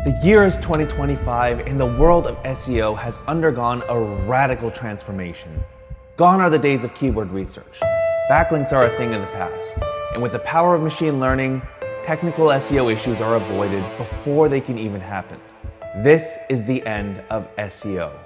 The year is 2025 and the world of SEO has undergone a radical transformation. Gone are the days of keyword research. Backlinks are a thing of the past. And with the power of machine learning, technical SEO issues are avoided before they can even happen. This is the end of SEO.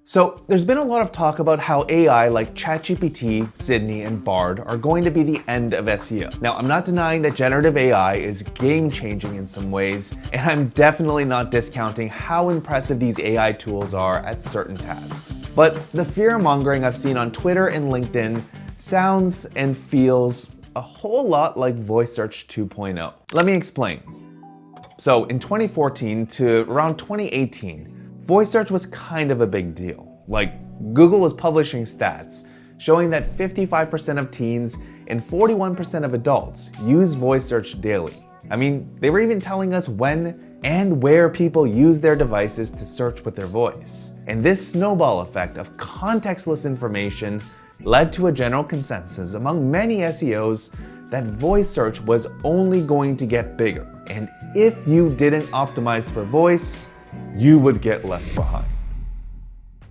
So there's been a lot of talk about how AI like ChatGPT, Sydney, and Bard are going to be the end of SEO. Now, I'm not denying that generative AI is game-changing in some ways, and I'm definitely not discounting how impressive these AI tools are at certain tasks. But the fear-mongering I've seen on Twitter and LinkedIn sounds and feels a whole lot like voice search 2.0. Let me explain. So in 2014 to around 2018, voice search was kind of a big deal. Like, Google was publishing stats showing that 55% of teens and 41% of adults use voice search daily. I mean, they were even telling us when and where people use their devices to search with their voice. And this snowball effect of contextless information led to a general consensus among many SEOs that voice search was only going to get bigger. And if you didn't optimize for voice, you would get left behind.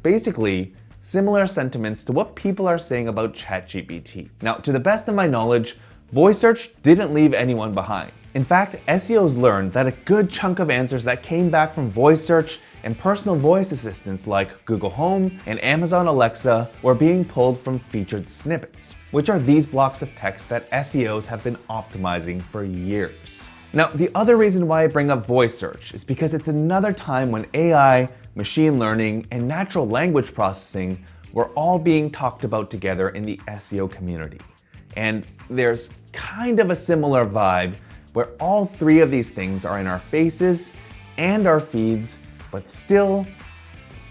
Basically, similar sentiments to what people are saying about ChatGPT. Now, to the best of my knowledge, voice search didn't leave anyone behind. In fact, SEOs learned that a good chunk of answers that came back from voice search and personal voice assistants like Google Home and Amazon Alexa were being pulled from featured snippets, which are these blocks of text that SEOs have been optimizing for years. Now, the other reason why I bring up voice search is because it's another time when AI, machine learning, and natural language processing were all being talked about together in the SEO community. And there's kind of a similar vibe where all three of these things are in our faces and our feeds, but still,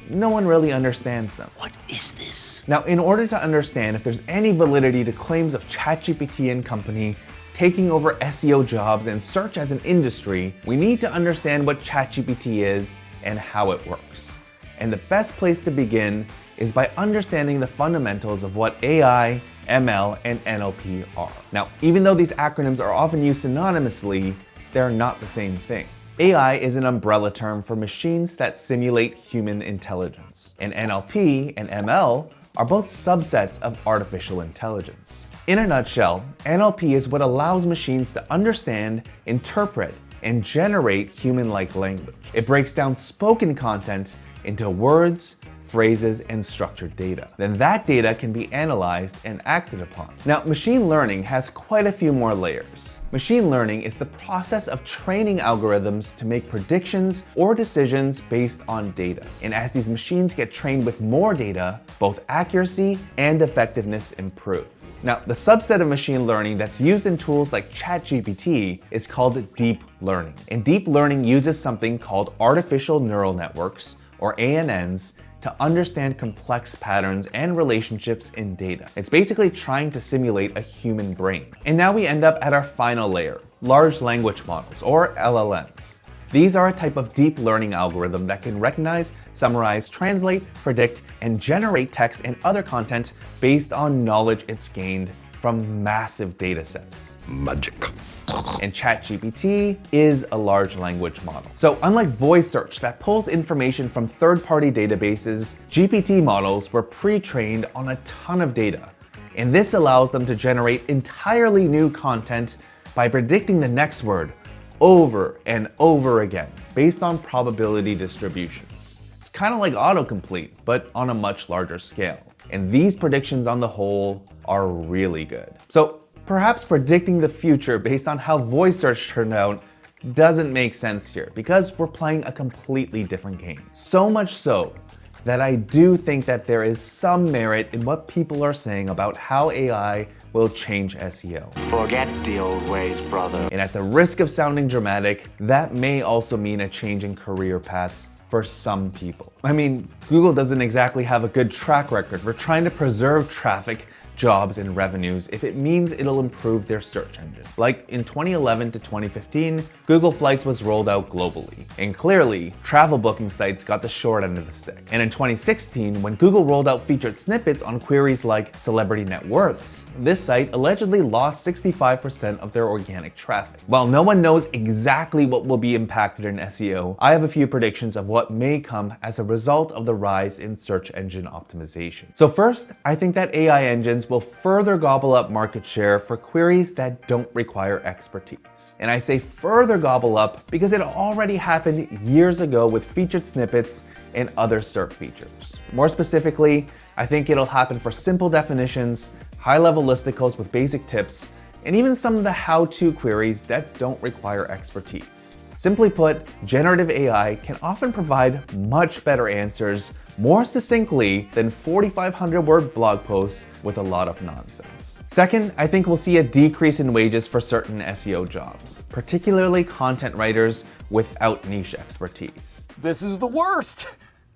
no one really understands them. What is this? Now, in order to understand if there's any validity to claims of ChatGPT and company taking over SEO jobs and search as an industry, we need to understand what ChatGPT is and how it works. And the best place to begin is by understanding the fundamentals of what AI, ML, and NLP are. Now, even though these acronyms are often used synonymously, they're not the same thing. AI is an umbrella term for machines that simulate human intelligence, and NLP and ML are both subsets of artificial intelligence. In a nutshell, NLP is what allows machines to understand, interpret, and generate human-like language. It breaks down spoken content into words, phrases, and structured data. Then that data can be analyzed and acted upon. Now, machine learning has quite a few more layers. Machine learning is the process of training algorithms to make predictions or decisions based on data. And as these machines get trained with more data, both accuracy and effectiveness improve. Now, the subset of machine learning that's used in tools like ChatGPT is called deep learning. And deep learning uses something called artificial neural networks, or ANNs, to understand complex patterns and relationships in data. It's basically trying to simulate a human brain. And now we end up at our final layer, large language models, or LLMs. These are a type of deep learning algorithm that can recognize, summarize, translate, predict, and generate text and other content based on knowledge it's gained from massive data sets. Magic. And ChatGPT is a large language model. So unlike voice search that pulls information from third-party databases, GPT models were pre-trained on a ton of data. And this allows them to generate entirely new content by predicting the next word over and over again, based on probability distributions. It's kind of like autocomplete, but on a much larger scale. And these predictions on the whole are really good. So perhaps predicting the future based on how voice search turned out doesn't make sense here, because we're playing a completely different game. So much so that I do think that there is some merit in what people are saying about how AI will change SEO. Forget the old ways, brother. And at the risk of sounding dramatic, that may also mean a change in career paths for some people. I mean, Google doesn't exactly have a good track record for trying to preserve traffic jobs and revenues if it means it'll improve their search engine. Like in 2011 to 2015, Google Flights was rolled out globally. And clearly, travel booking sites got the short end of the stick. And in 2016, when Google rolled out featured snippets on queries like celebrity net worths, this site allegedly lost 65% of their organic traffic. While no one knows exactly what will be impacted in SEO, I have a few predictions of what may come as a result of the rise in search engine optimization. So first, I think that AI engines will further gobble up market share for queries that don't require expertise. And I say further gobble up because it already happened years ago with featured snippets and other SERP features. More specifically, I think it'll happen for simple definitions, high-level listicles with basic tips, and even some of the how-to queries that don't require expertise. Simply put, generative AI can often provide much better answers more succinctly than 4,500-word blog posts with a lot of nonsense. Second, I think we'll see a decrease in wages for certain SEO jobs, particularly content writers without niche expertise. This is the worst!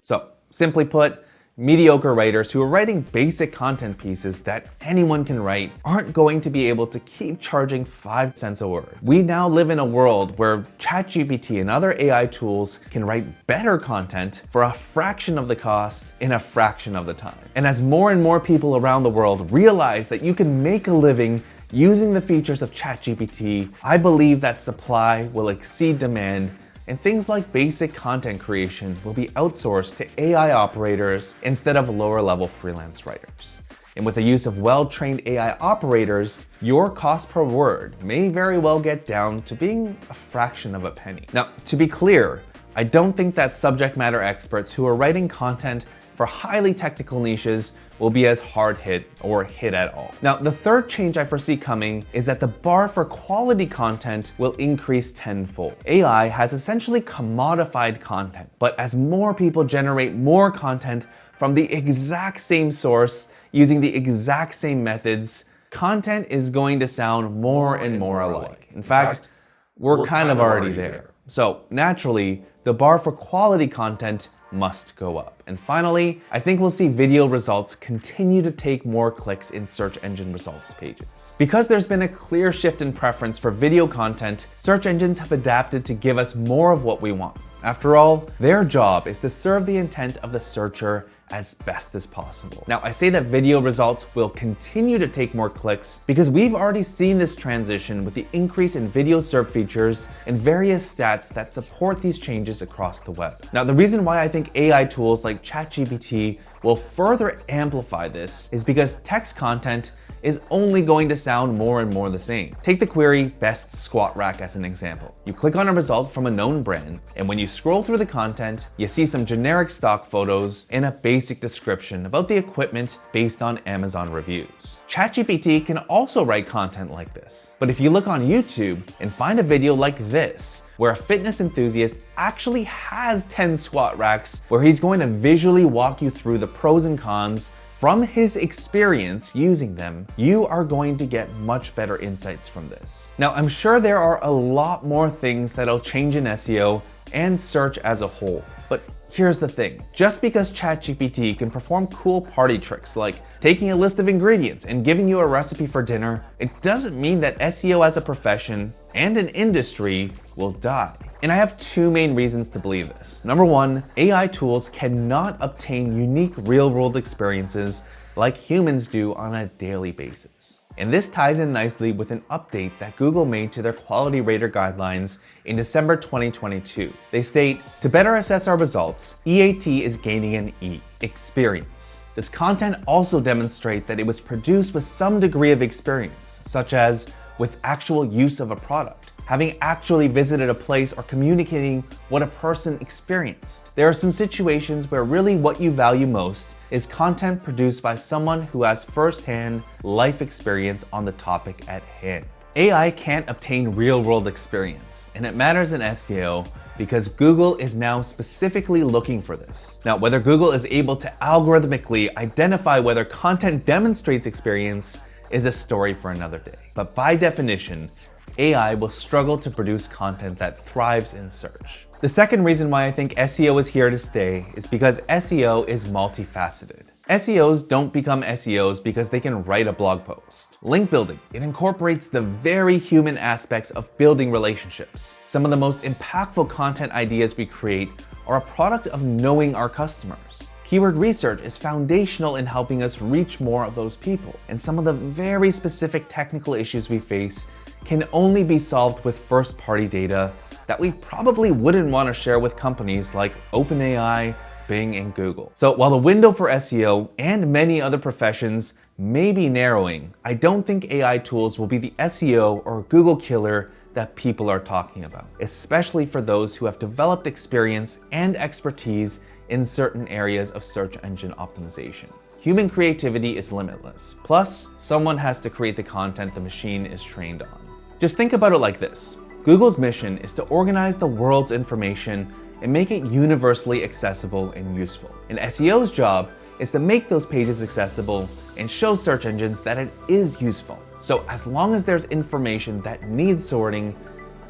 So, simply put, mediocre writers who are writing basic content pieces that anyone can write aren't going to be able to keep charging 5 cents a word. We now live in a world where ChatGPT and other AI tools can write better content for a fraction of the cost in a fraction of the time. And as more and more people around the world realize that you can make a living using the features of ChatGPT, I believe that supply will exceed demand and things like basic content creation will be outsourced to AI operators instead of lower-level freelance writers. And with the use of well-trained AI operators, your cost per word may very well get down to being a fraction of a penny. Now, to be clear, I don't think that subject matter experts who are writing content for highly technical niches will be as hard hit or hit at all. Now, the third change I foresee coming is that the bar for quality content will increase tenfold. AI has essentially commodified content, but as more people generate more content from the exact same source using the exact same methods, content is going to sound more and more alike. In fact, we're kind of already there. So naturally, the bar for quality content must go up. And finally, I think we'll see video results continue to take more clicks in search engine results pages. Because there's been a clear shift in preference for video content, search engines have adapted to give us more of what we want. After all, their job is to serve the intent of the searcher as best as possible. Now, I say that video results will continue to take more clicks because we've already seen this transition with the increase in video SERP features and various stats that support these changes across the web. Now, the reason why I think AI tools like ChatGPT will further amplify this is because text content is only going to sound more and more the same. Take the query best squat rack as an example. You click on a result from a known brand, and when you scroll through the content, you see some generic stock photos and a basic description about the equipment based on Amazon reviews. ChatGPT can also write content like this. But if you look on YouTube and find a video like this, where a fitness enthusiast actually has 10 squat racks, where he's going to visually walk you through the pros and cons from his experience using them, you are going to get much better insights from this. Now, I'm sure there are a lot more things that'll change in SEO and search as a whole, but here's the thing. Just because ChatGPT can perform cool party tricks like taking a list of ingredients and giving you a recipe for dinner, it doesn't mean that SEO as a profession and an industry will die. And I have two main reasons to believe this. Number one, AI tools cannot obtain unique real-world experiences like humans do on a daily basis. And this ties in nicely with an update that Google made to their quality rater guidelines in December 2022. They state, to better assess our results, EAT is gaining an E, experience. This content also demonstrates that it was produced with some degree of experience, such as with actual use of a product, having actually visited a place, or communicating what a person experienced. There are some situations where really what you value most is content produced by someone who has firsthand life experience on the topic at hand. AI can't obtain real-world experience, and it matters in SEO because Google is now specifically looking for this. Now, whether Google is able to algorithmically identify whether content demonstrates experience is a story for another day. But by definition, AI will struggle to produce content that thrives in search. The second reason why I think SEO is here to stay is because SEO is multifaceted. SEOs don't become SEOs because they can write a blog post. Link building, it incorporates the very human aspects of building relationships. Some of the most impactful content ideas we create are a product of knowing our customers. Keyword research is foundational in helping us reach more of those people. And some of the very specific technical issues we face can only be solved with first-party data that we probably wouldn't want to share with companies like OpenAI, Bing, and Google. So while the window for SEO and many other professions may be narrowing, I don't think AI tools will be the SEO or Google killer that people are talking about, especially for those who have developed experience and expertise in certain areas of search engine optimization. Human creativity is limitless. Plus, someone has to create the content the machine is trained on. Just think about it like this. Google's mission is to organize the world's information and make it universally accessible and useful. And SEO's job is to make those pages accessible and show search engines that it is useful. So as long as there's information that needs sorting,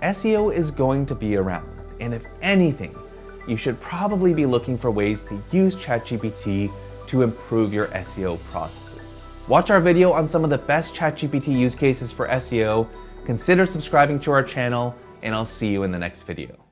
SEO is going to be around. And if anything, you should probably be looking for ways to use ChatGPT to improve your SEO processes. Watch our video on some of the best ChatGPT use cases for SEO, consider subscribing to our channel, and I'll see you in the next video.